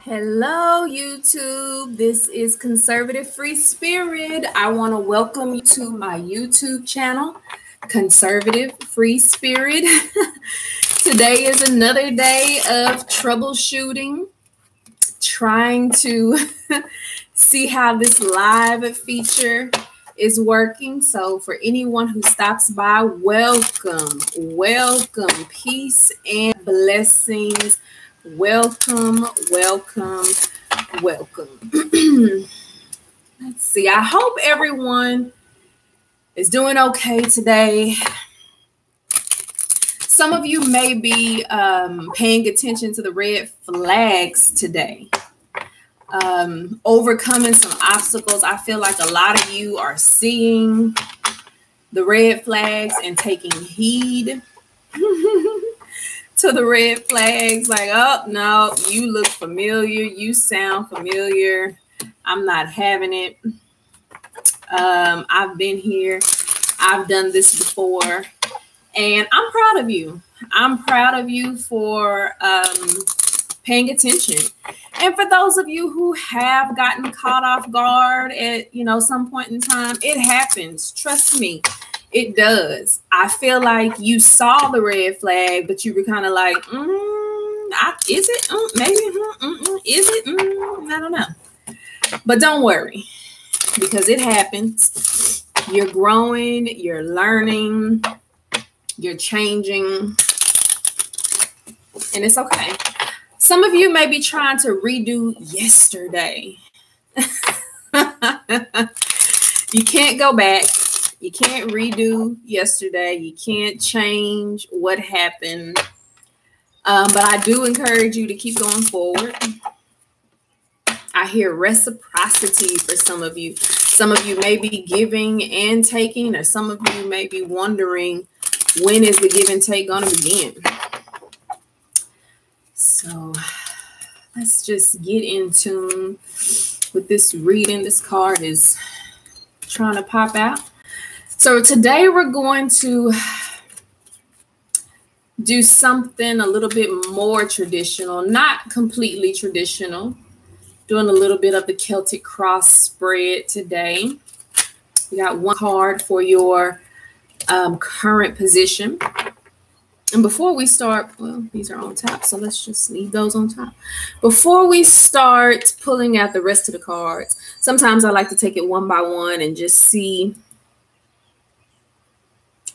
Hello, YouTube. This is Conservative Free Spirit. I want to welcome you to my YouTube channel, Conservative Free Spirit. Today is another day of troubleshooting, trying to see how this live feature is working. So for anyone who stops by, welcome, welcome, peace and blessings. Welcome, welcome, welcome. Let's see. I hope everyone is doing okay today. Some of you may be paying attention to the red flags today. Overcoming some obstacles. I feel like a lot of you are seeing the red flags and taking heed to the red flags. Like, oh no, you look familiar, you sound familiar, I'm not having it. I've been here, I've done this before, and I'm proud of you. I'm proud of you for paying attention. And for those of you who have gotten caught off guard at some point in time, it happens. Trust me. It does. I feel like you saw the red flag, but you were kind of like, is it? Maybe. Is it? I don't know. But don't worry, because it happens. You're growing, you're learning, you're changing, and it's okay. Some of you may be trying to redo yesterday. You can't go back. You can't redo yesterday. You can't change what happened. But I do encourage you to keep going forward. I hear reciprocity for some of you. Some of you may be giving and taking, or some of you may be wondering, when is the give and take going to begin? So let's just get in tune with this reading. This card is trying to pop out. So today we're going to do something a little bit more traditional, not completely traditional. Doing a little bit of the Celtic cross spread today. We got one card for your current position. And before we start, well, these are on top, so let's just leave those on top. Before we start pulling out the rest of the cards, sometimes I like to take it one by one and just see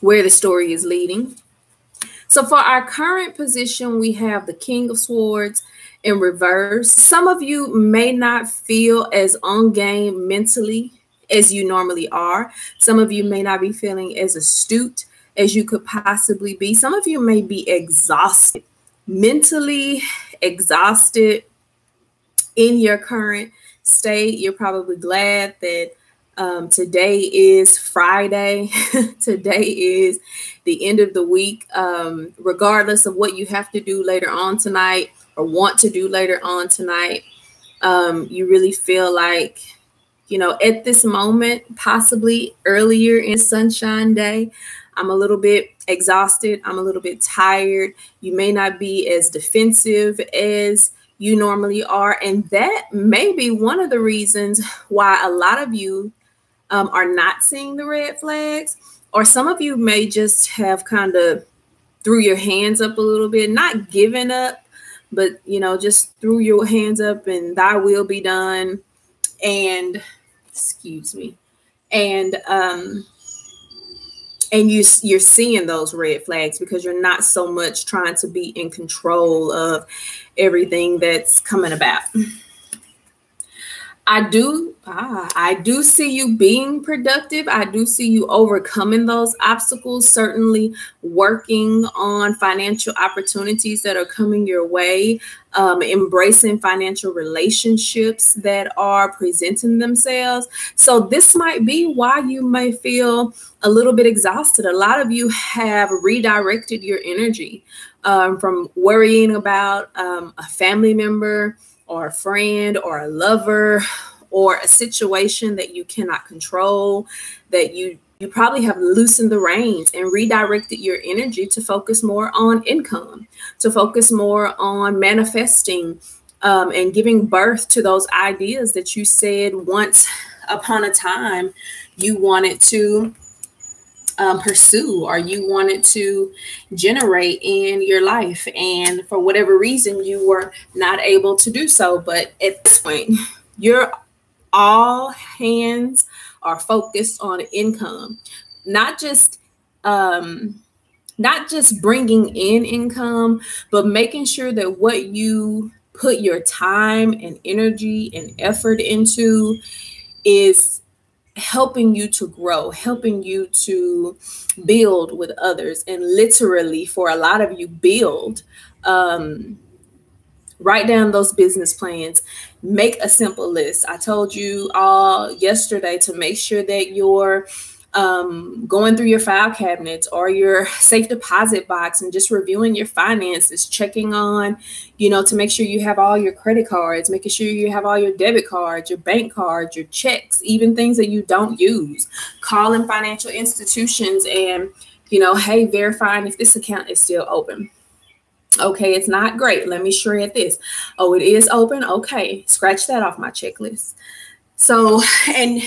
where the story is leading. So for our current position, we have the King of Swords in reverse. Some of you may not feel as on game mentally as you normally are. Some of you may not be feeling as astute as you could possibly be. Some of you may be exhausted, mentally exhausted in your current state. You're probably glad that today is Friday. Today is the end of the week. Regardless of what you have to do later on tonight or want to do later on tonight, you really feel like, at this moment, possibly earlier in Sunshine Day, I'm a little bit exhausted. I'm a little bit tired. You may not be as defensive as you normally are. And that may be one of the reasons why a lot of you are not seeing the red flags, or some of you may just have kind of threw your hands up a little bit, not giving up, but, just threw your hands up and thy will be done. And you're seeing those red flags because you're not so much trying to be in control of everything that's coming about. I do see you being productive. I do see you overcoming those obstacles, certainly working on financial opportunities that are coming your way, embracing financial relationships that are presenting themselves. So this might be why you may feel a little bit exhausted. A lot of you have redirected your energy from worrying about a family member, or a friend, or a lover, or a situation that you cannot control, that you probably have loosened the reins and redirected your energy to focus more on income, to focus more on manifesting and giving birth to those ideas that you said once upon a time you wanted to pursue, or you wanted to generate in your life, and for whatever reason you were not able to do so. But at this point, you're all hands are focused on income, not just bringing in income, but making sure that what you put your time and energy and effort into is helping you to grow, helping you to build with others, and literally for a lot of you build. Write down those business plans. Make a simple list. I told you all yesterday to make sure that you're going through your file cabinets or your safe deposit box and just reviewing your finances, checking on, to make sure you have all your credit cards, making sure you have all your debit cards, your bank cards, your checks, even things that you don't use. Calling financial institutions and, hey, verifying if this account is still open. Okay, it's not great. Let me shred this. Oh, it is open. Okay, scratch that off my checklist. So, and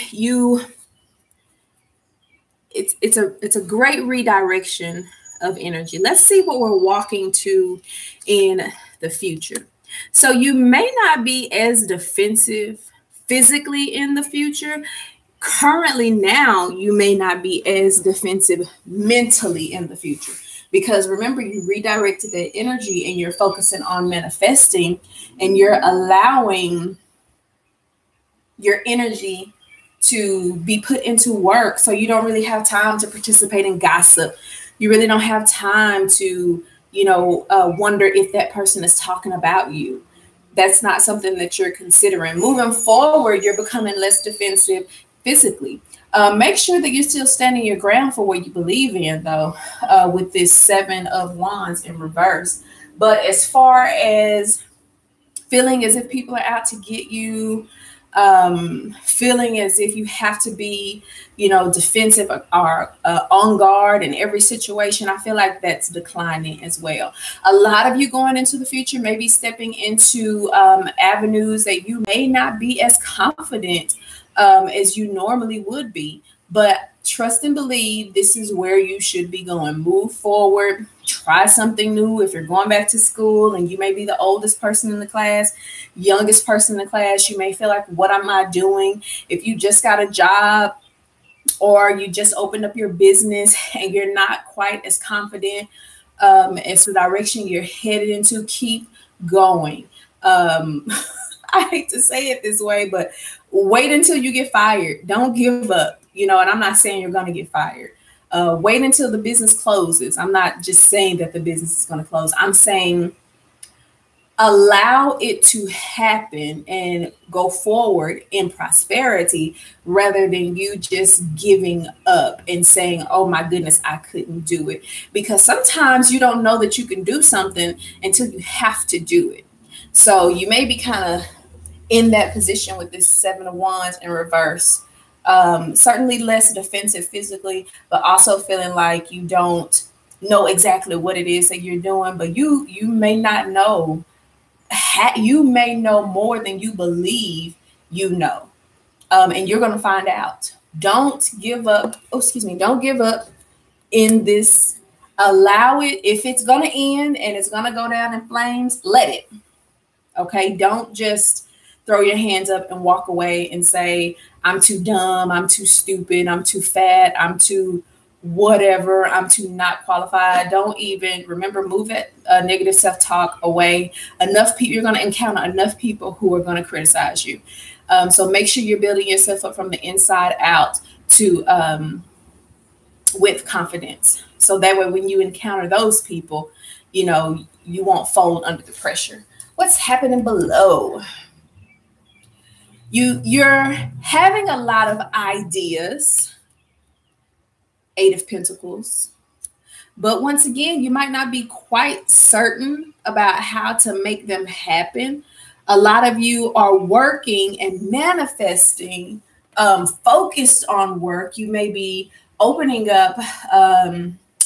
it's a great redirection of energy. Let's see what we're walking to in the future. So you may not be as defensive physically in the future. Currently now, you may not be as defensive mentally in the future. Because remember, you redirected that energy and you're focusing on manifesting, and you're allowing your energy to be put into work. So you don't really have time to participate in gossip. You really don't have time to, wonder if that person is talking about you. That's not something that you're considering. Moving forward, you're becoming less defensive physically. Make sure that you're still standing your ground for what you believe in, though, with this 7 of Wands in reverse. But as far as feeling as if people are out to get you, feeling as if you have to be, defensive or on guard in every situation, I feel like that's declining as well. A lot of you going into the future may be stepping into avenues that you may not be as confident as you normally would be. But trust and believe this is where you should be going. Move forward. Try something new. If you're going back to school and you may be the oldest person in the class, youngest person in the class, you may feel like, what am I doing? If you just got a job or you just opened up your business and you're not quite as confident as the direction you're headed into, keep going. I hate to say it this way, but wait until you get fired. Don't give up, and I'm not saying you're going to get fired. Wait until the business closes. I'm not just saying that the business is going to close. I'm saying allow it to happen and go forward in prosperity rather than you just giving up and saying, oh my goodness, I couldn't do it. Because sometimes you don't know that you can do something until you have to do it. So you may be kind of in that position with this 7 of Wands in reverse. Certainly less defensive physically, but also feeling like you don't know exactly what it is that you're doing, but you may not know. You may know more than you believe you know. And you're going to find out. Don't give up. Don't give up in this. Allow it. If it's going to end and it's going to go down in flames, let it. Okay. Don't just throw your hands up and walk away and say, I'm too dumb, I'm too stupid, I'm too fat, I'm too whatever, I'm too not qualified. Don't even move that negative self-talk away. Enough people, you're going to encounter enough people who are going to criticize you. So make sure you're building yourself up from the inside out with confidence. So that way, when you encounter those people, you won't fold under the pressure. What's happening below? You're having a lot of ideas, 8 of Pentacles, but once again, you might not be quite certain about how to make them happen. A lot of you are working and manifesting, focused on work. You may be opening up,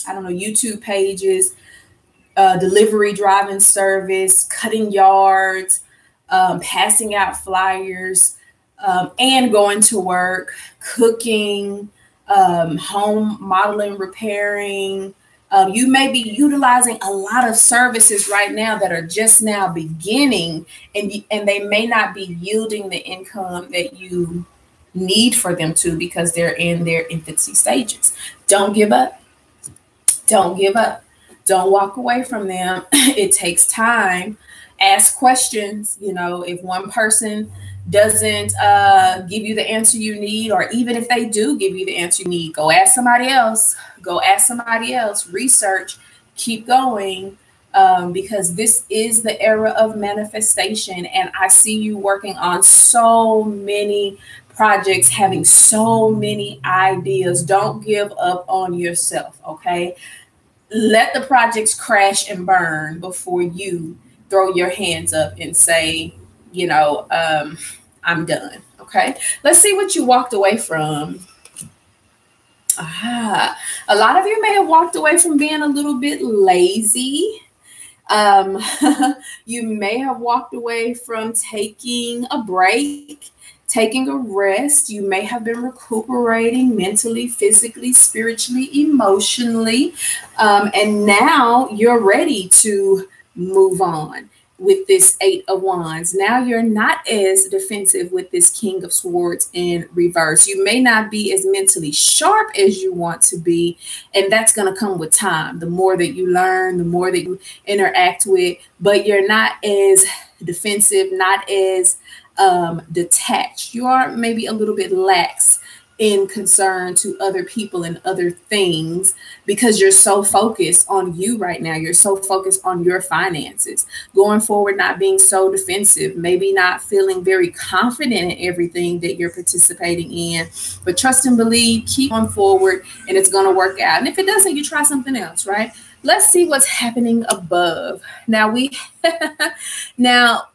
YouTube pages, delivery driving service, cutting yards, passing out flyers, and going to work, cooking, home modeling, repairing. You may be utilizing a lot of services right now that are just now beginning, and they may not be yielding the income that you need for them to, because they're in their infancy stages. Don't give up. Don't give up. Don't walk away from them. It takes time. Ask questions. You know, if one person doesn't give you the answer you need, or even if they do give you the answer you need, go ask somebody else. Go ask somebody else. Research. Keep going. Because this is the era of manifestation, and I see you working on so many projects, having so many ideas. Don't give up on yourself, okay? Let the projects crash and burn before you throw your hands up and say, you know, I'm done, okay? Let's see what you walked away from. A lot of you may have walked away from being a little bit lazy. You may have walked away from taking a break, taking a rest. You may have been recuperating mentally, physically, spiritually, emotionally. And now you're ready to move on with this Eight of Wands. Now you're not as defensive with this King of Swords in reverse. You may not be as mentally sharp as you want to be, and that's going to come with time. The more that you learn, the more that you interact with, but you're not as defensive, not as detached. You are maybe a little bit lax in concern to other people and other things, because you're so focused on you right now. You're so focused on your finances. Going forward, not being so defensive, maybe not feeling very confident in everything that you're participating in, but trust and believe, keep on forward, and it's going to work out. And if it doesn't, you try something else, right? Let's see what's happening above. Now now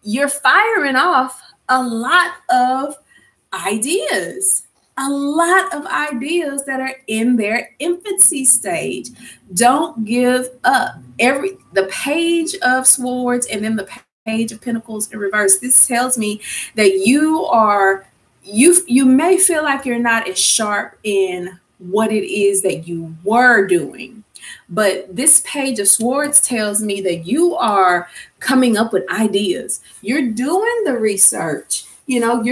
you're firing off a lot of ideas. A lot of ideas that are in their infancy stage. Don't give up. The Page of Swords and then the Page of Pentacles in reverse. This tells me that you may feel like you're not as sharp in what it is that you were doing. But this Page of Swords tells me that you are coming up with ideas. You're doing the research. You know,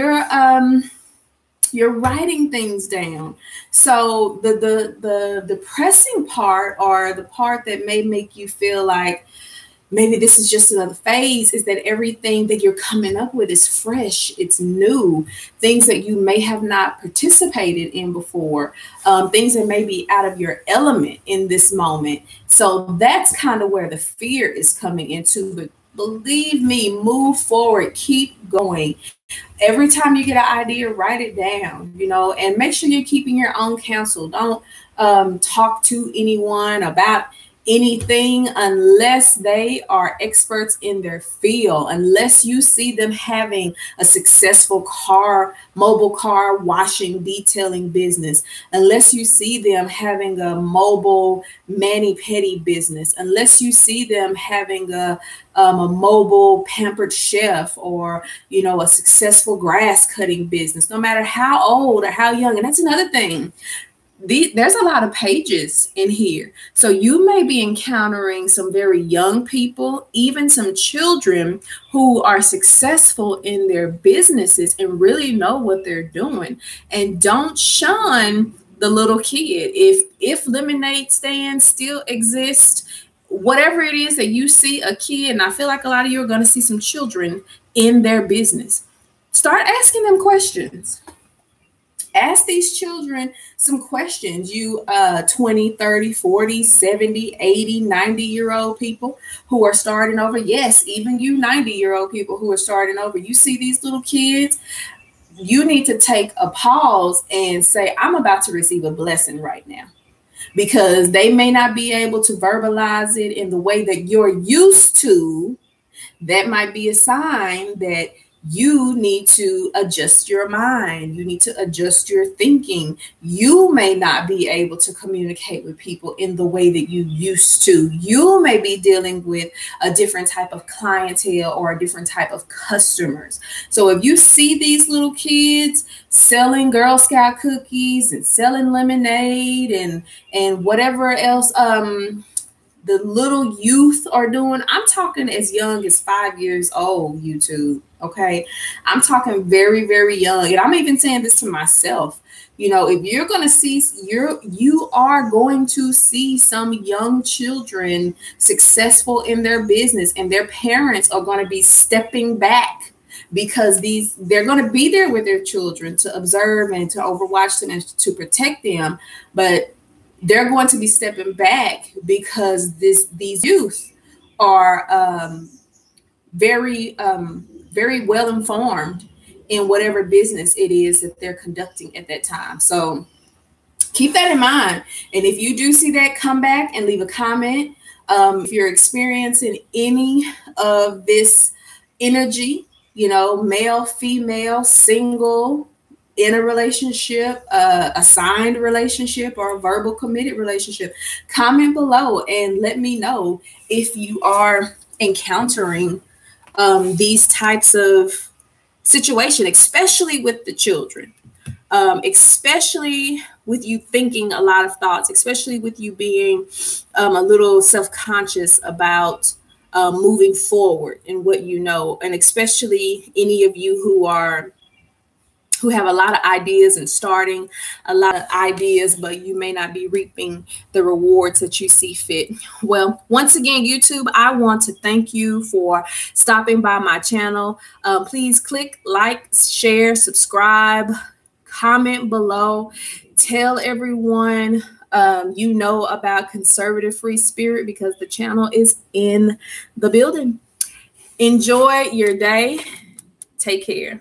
you're writing things down. So the depressing part, or the part that may make you feel like maybe this is just another phase, is that everything that you're coming up with is fresh, it's new, things that you may have not participated in before, things that may be out of your element in this moment. So that's kind of where the fear is coming into. But believe me, move forward, keep going. Every time you get an idea, write it down, you know, and make sure you're keeping your own counsel. Don't talk to anyone about anything unless they are experts in their field, unless you see them having a successful mobile car washing, detailing business, unless you see them having a mobile mani-pedi business, unless you see them having a mobile pampered chef, or, you know, a successful grass cutting business, no matter how old or how young. And that's another thing. There's a lot of pages in here. So you may be encountering some very young people, even some children who are successful in their businesses and really know what they're doing. And don't shun the little kid. If lemonade stands still exist, whatever it is that you see a kid, and I feel like a lot of you are going to see some children in their business, start asking them questions. Ask these children some questions. You 20, 30, 40, 70, 80, 90-year-old people who are starting over. Yes, even you 90-year-old people who are starting over. You see these little kids, you need to take a pause and say, I'm about to receive a blessing right now. Because they may not be able to verbalize it in the way that you're used to. That might be a sign that you need to adjust your mind. You need to adjust your thinking. You may not be able to communicate with people in the way that you used to. You may be dealing with a different type of clientele or a different type of customers. So if you see these little kids selling Girl Scout cookies and selling lemonade and whatever else the little youth are doing, I'm talking as young as 5 years old, YouTube. Okay. I'm talking very, very young. And I'm even saying this to myself. You know, if you're going to see, you are going to see some young children successful in their business, and their parents are going to be stepping back because they're going to be there with their children to observe and to overwatch them and to protect them. But they're going to be stepping back because these youth are very well informed in whatever business it is that they're conducting at that time. So keep that in mind. And if you do see that, come back and leave a comment. If you're experiencing any of this energy, you know, male, female, single, in a relationship, a signed relationship, or a verbal committed relationship, comment below and let me know if you are encountering these types of situation, especially with the children, especially with you thinking a lot of thoughts, especially with you being a little self-conscious about moving forward in what you know, and especially any of you who have a lot of ideas and starting a lot of ideas, but you may not be reaping the rewards that you see fit. Well, once again, YouTube, I want to thank you for stopping by my channel. Please click like, share, subscribe, comment below. Tell everyone you know about Conservative Free Spirit, because the channel is in the building. Enjoy your day. Take care.